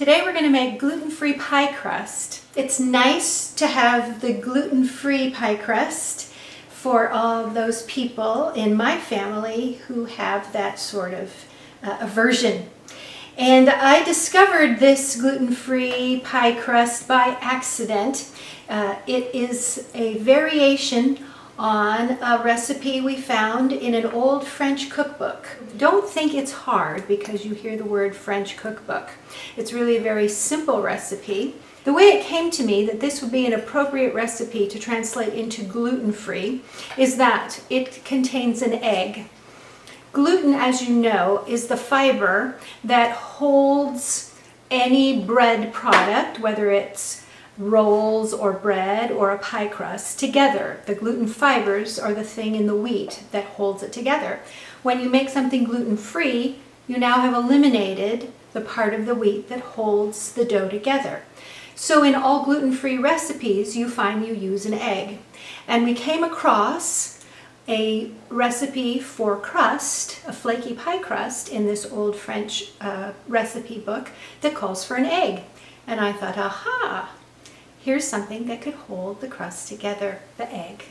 Today we're going to make gluten-free pie crust. It's nice to have the gluten-free pie crust for all of those people in my family who have that sort of aversion. And I discovered this gluten-free pie crust by accident. It is a variation on a recipe we found in an old French cookbook. Don't think it's hard because you hear the word French cookbook. It's really a very simple recipe. The way it came to me that this would be an appropriate recipe to translate into gluten-free is that it contains an egg. Gluten, as you know, is the fiber that holds any bread product, whether it's rolls or bread or a pie crust, together. The gluten fibers are the thing in the wheat that holds it together. When you make something gluten-free, you now have eliminated the part of the wheat that holds the dough together. So in all gluten-free recipes, you find you use an egg. And we came across a recipe for crust, a flaky pie crust, in this old French recipe book that calls for an egg. And I thought, aha! Here's something that could hold the crust together, the egg.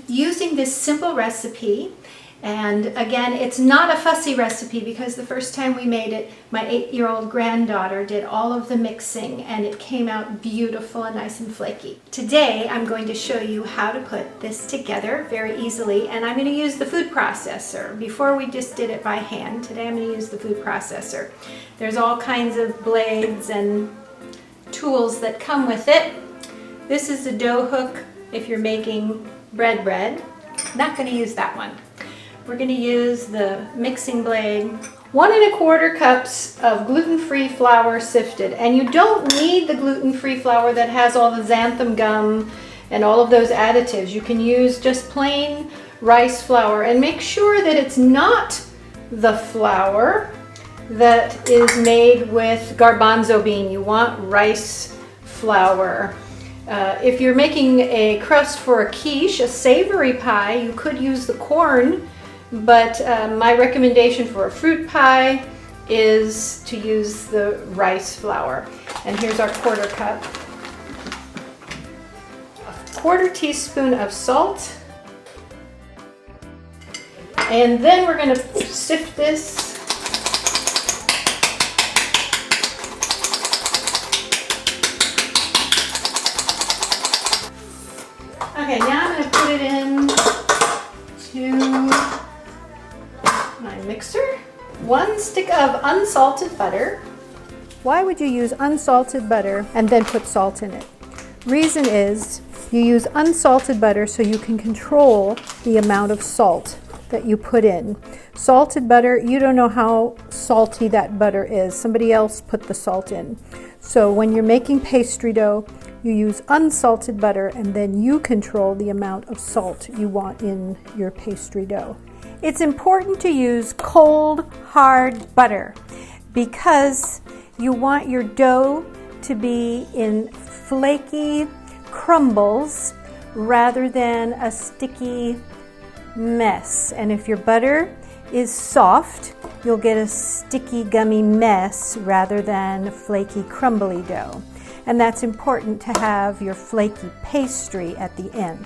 Using this simple recipe, and again, it's not a fussy recipe because the first time we made it, my 8-year-old granddaughter did all of the mixing and it came out beautiful and nice and flaky. Today, I'm going to show you how to put this together very easily, and I'm going to use the food processor. Before we just did it by hand, today I'm going to use the food processor. There's all kinds of blades and tools that come with it. This is a dough hook if you're making bread. Not going to use that one. We're going to use the mixing blade. 1 1/4 cups of gluten-free flour sifted. And you don't need the gluten-free flour that has all the xanthan gum and all of those additives. You can use just plain rice flour, and make sure that it's not the flour that is made with garbanzo bean. You want rice flour. If you're making a crust for a quiche, a savory pie, you could use the corn, but my recommendation for a fruit pie is to use the rice flour. And here's our 1/4 cup. A 1/4 teaspoon of salt. And then we're going to sift this. Okay, now I'm going to put it in to my mixer. 1 stick of unsalted butter. Why would you use unsalted butter and then put salt in it? Reason is you use unsalted butter so you can control the amount of salt that you put in. Salted butter, you don't know how salty that butter is. Somebody else put the salt in. So when you're making pastry dough, you use unsalted butter and then you control the amount of salt you want in your pastry dough. It's important to use cold, hard butter because you want your dough to be in flaky crumbles rather than a sticky mess. And if your butter is soft, you'll get a sticky, gummy mess rather than flaky, crumbly dough. And that's important to have your flaky pastry at the end.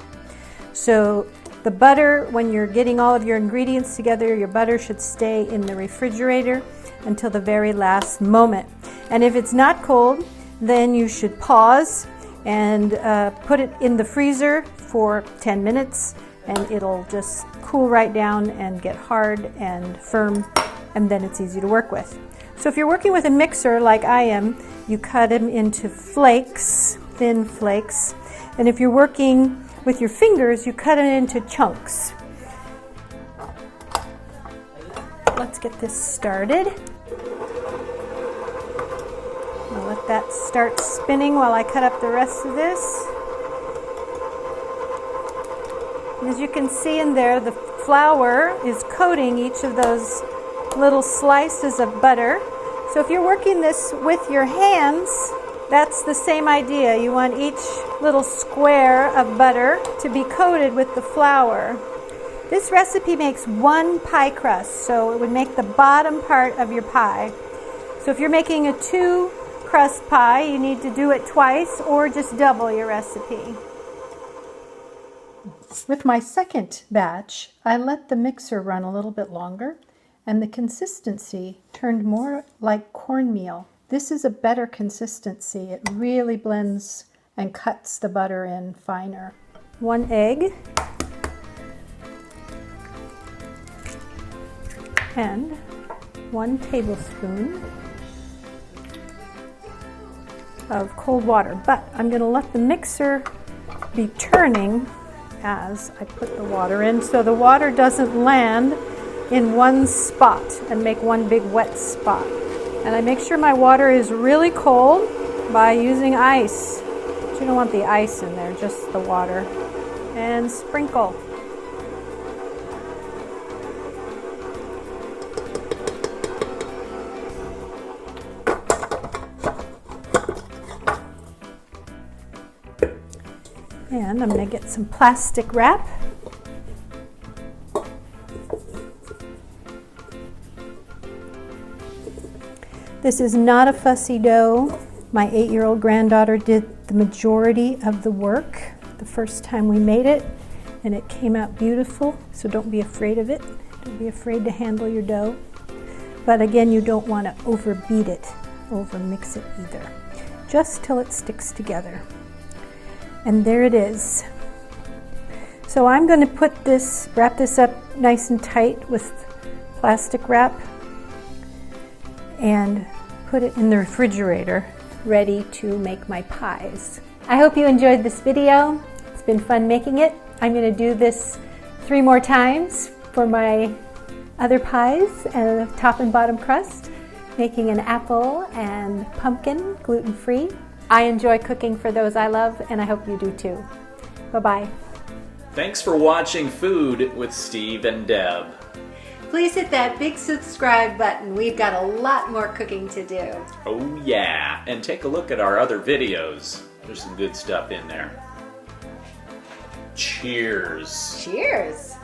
So the butter, when you're getting all of your ingredients together, your butter should stay in the refrigerator until the very last moment. And if it's not cold, then you should pause and put it in the freezer for 10 minutes and it'll just cool right down and get hard and firm, and then it's easy to work with. So if you're working with a mixer like I am, you cut them into flakes, thin flakes. And if you're working with your fingers, you cut it into chunks. Let's get this started. I'll let that start spinning while I cut up the rest of this. As you can see in there, the flour is coating each of those little slices of butter. So if you're working this with your hands, that's the same idea. You want each little square of butter to be coated with the flour. This recipe makes 1 pie crust, so it would make the bottom part of your pie. So if you're making a 2 crust pie, you need to do it twice or just double your recipe. With my second batch, I let the mixer run a little bit longer, and the consistency turned more like cornmeal. This is a better consistency. It really blends and cuts the butter in finer. 1 egg and 1 tablespoon of cold water. But I'm going to let the mixer be turning as I put the water in, so the water doesn't land in one spot and make one big wet spot. And I make sure my water is really cold by using ice. But you don't want the ice in there, just the water. And sprinkle. And I'm going to get some plastic wrap. This is not a fussy dough. My 8-year-old granddaughter did the majority of the work the first time we made it, and it came out beautiful, so don't be afraid of it. Don't be afraid to handle your dough. But again, you don't want to overbeat it, overmix it either. Just till it sticks together. And there it is. So I'm going to wrap this up nice and tight with plastic wrap and put it in the refrigerator, ready to make my pies. I hope you enjoyed this video. It's been fun making it. I'm going to do this 3 more times for my other pies and the top and bottom crust, making an apple and pumpkin gluten-free. I enjoy cooking for those I love, and I hope you do too. Bye-bye. Thanks for watching Food with Steve and Deb. Please hit that big subscribe button. We've got a lot more cooking to do. Oh yeah, and take a look at our other videos. There's some good stuff in there. Cheers. Cheers.